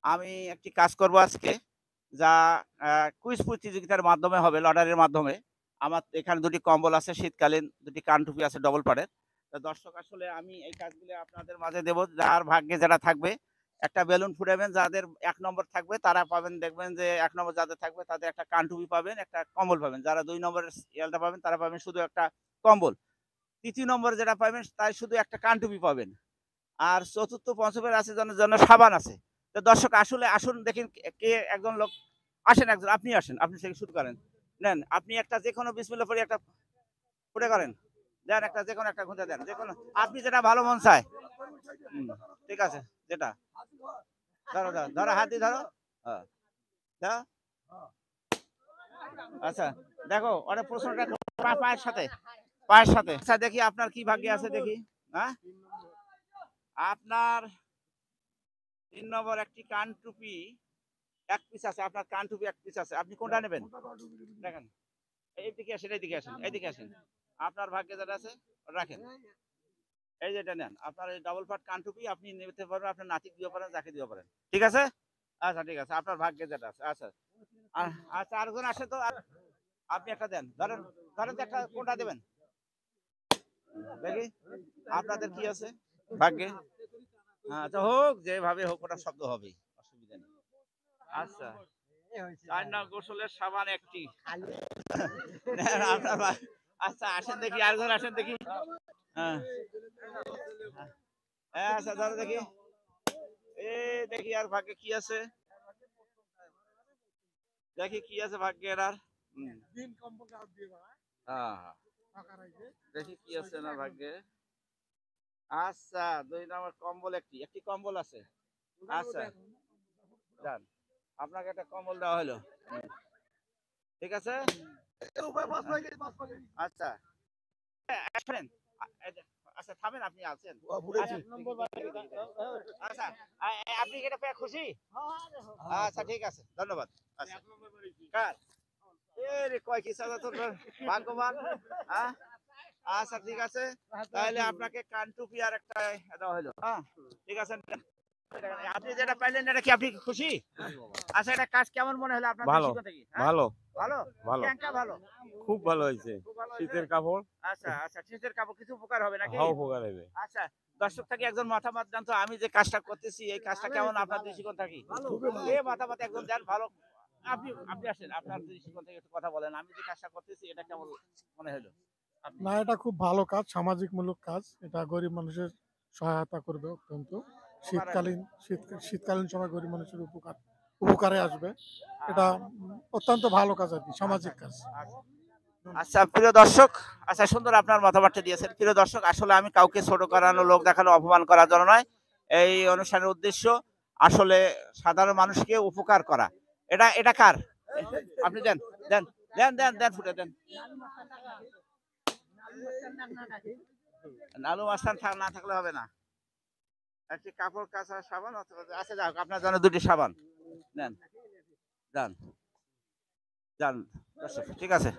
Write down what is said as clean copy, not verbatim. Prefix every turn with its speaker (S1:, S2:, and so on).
S1: আমি একটি কাজ করব আজকে যা কুইজ প্রতিযোগিতার মাধ্যমে হবে, লটারির মাধ্যমে। আমার এখানে ২ টি কম্বল আছে শীতকালীন, ২ টি কানটুপি আছে ডবল পাড়ের। তো দর্শক আসলে আমি এই কাজগুলো আপনাদের মাঝে দেব। যার ভাগ্যে যেটা থাকবে, একটা বেলুন ফুটাবেন, যাদের ১ নম্বর থাকবে তারা পাবেন, দেখবেন যে ১ নম্বর যাদের থাকবে তাদের একটা কানটুপি পাবেন, একটা কম্বল পাবেন। যারা ২ নম্বরের ইয়ালটা পাবেন তারা পাবেন শুধু একটা কম্বল। ৩য় নম্বরে যেটা পাবেন তাই শুধু একটা কানটুপি পাবেন। আর ৪র্থ, ৫ম আছে জন্য সাবান আছে। তো দর্শক আসলে আসুন দেখেন কে একজন লোক আসেন একজন আপনি আসেন। আপনি থেকে শুরু করেন। নেন আপনি একটা যেকোনো বিসমিল্লাহ পড়ে একটা ফুটে করেন। দেন একটা যেকোনো একটা খুঁজে দেন। যেকোনো আপনি যেটা ভালো মন চায়। হুম, ঠিক আছে যেটা। ধরো, ধরো, ধরো হাত দিয়ে ধরো। হ্যাঁ, দাও। আচ্ছা দেখো ওটা প্রশ্নটা পায়ের সাথে। পায়ের সাথে। আচ্ছা দেখি আপনার কি ভাগ্যে আছে দেখি। হ্যাঁ? আপনার ৩ নম্বর একটি কানটুপি ১ পিস আছে। আপনার কানটুপি ১ পিস আছে। আপনি কোনটা নেবেন? দেখেন। এইদিকে আসেন, এইদিকে আসেন, এইদিকে আসেন। আপনার ভাগ্যে যেটা আছে ওটা রাখেন। এই যে এটা নেন। আপনার এই ডাবল পাট কানটুপি আপনি নিতে পারবেন, আপনার নাতিকে দিতে পারেন, যাকে দিতে পারেন। ঠিক আছে? আচ্ছা ঠিক আছে। আপনার ভাগ্যে যেটা আছে। আচ্ছা। আচ্ছা আরেকজন আসে তো আপনি একটা দেন। ধরেন, ধরেন যে একটা কোনটা দেবেন? দেখি আপনাদের কি আছে ভাগ্যে? আচ্ছা হোক যেভাবে হোক ওটা শব্দ হবেই। অসুবিধা নেই। আচ্ছা। ৪ নং গোসলের সাবান একটি। নেন আপনার আচ্ছা আসেন দেখি আরেকজন আসেন দেখি। হ্যাঁ। হ্যাঁ, আচ্ছা ধরো দেখি। দেখি আর ভাগ্যে কি আছে? দেখি কি আছে ভাগ্যে এনার। হুম। হ্যাঁ, হ্যাঁ। দেখি কি আছে এনার ভাগ্যে। আচ্ছা ২ নম্বর কম্বল একটি। একটি কম্বল আছে। আচ্ছা যান। আপনাকে একটা কম্বল দেওয়া হলো। ঠিক আছে? আচ্ছা। আসেন। এই যে আচ্ছা থামেন আপনি আছেন। আচ্ছা, আচ্ছা আপনি কি এটা পেয়ে খুশি? আচ্ছা ঠিক আছে। ধন্যবাদ। আচ্ছা। কার? এরে কয় কি চাচা তোর ভাগ্যবান। হ্যাঁ? আচ্ছা ঠিক আছে। তাহলে আপনাকে কানটুপি আর একটা দেওয়া হলো। হ্যাঁ? ঠিক আছে। আপনি যেটা পাইলেন এটা কি আপনি খুশি? আচ্ছা এটা কাজ কেমন মনে হলো আপনার
S2: ভালো,
S1: দৃষ্টিকোণ থেকে? হ্যাঁ?
S2: ভালো,
S1: ভালো?
S2: ভালো।
S1: ক্যাংকা ভালো?
S2: খুব ভালো হইছে।
S1: খুব ভালো হয়েছে?
S2: শীতের কাপড়
S1: আচ্ছা, আচ্ছা। শীতের কাপড় কিছু উপকার হবে নাকি?
S2: হাওয়া উপকার হইবে।
S1: আচ্ছা, দর্শক থেকে একজন মতামত দেন তো আমি যে কাজটা করতেছি এই কাজটা কেমন আপনার দৃষ্টিকোণ থেকে? এ মতামত একজন দেন ভালো। আপনি আপনি আসেন। আপনার দৃষ্টিকোণ থেকে একটু কথা বলেন। আমি যে কাজটা করতেছি এটা কেমন মনে হলো? আপনি
S3: না, এটা খুব ভালো কাজ, সামাজিকমূলক কাজ। এটা গরিব মানুষের সহায়তা করবে অত্যন্ত।
S1: উপকার আসবে।
S3: শীতকালীন সময় গরিব মানুষের উপকারে আসবে। এটা অত্যন্ত ভালো কাজ আরকি,
S1: আচ্ছা,
S3: সামাজিক কাজ।
S1: আচ্ছা। আচ্ছা প্রিয় দর্শক, আচ্ছা সুন্দর আপনার মতামতটা দিয়েছেন। প্রিয় দর্শক আসলে আমি কাউকে ছোট করানো, লোক দেখানো, অপমান করার জন্য নয়। এই অনুষ্ঠানের উদ্দেশ্য আসলে সাধারণ মানুষকে উপকার করা। এটা এটা কার? আপনি দেন, দেন, দেন, দেন, দেন ফুটে দেন। নালু মাস্তান না থাকলে হবে না। একটি কাপড় কাচার সাবান অথবা আচ্ছা যাক আপনার জন্য ২ টি সাবান। নেন, যান, যান। দর্শক ঠিক আছে।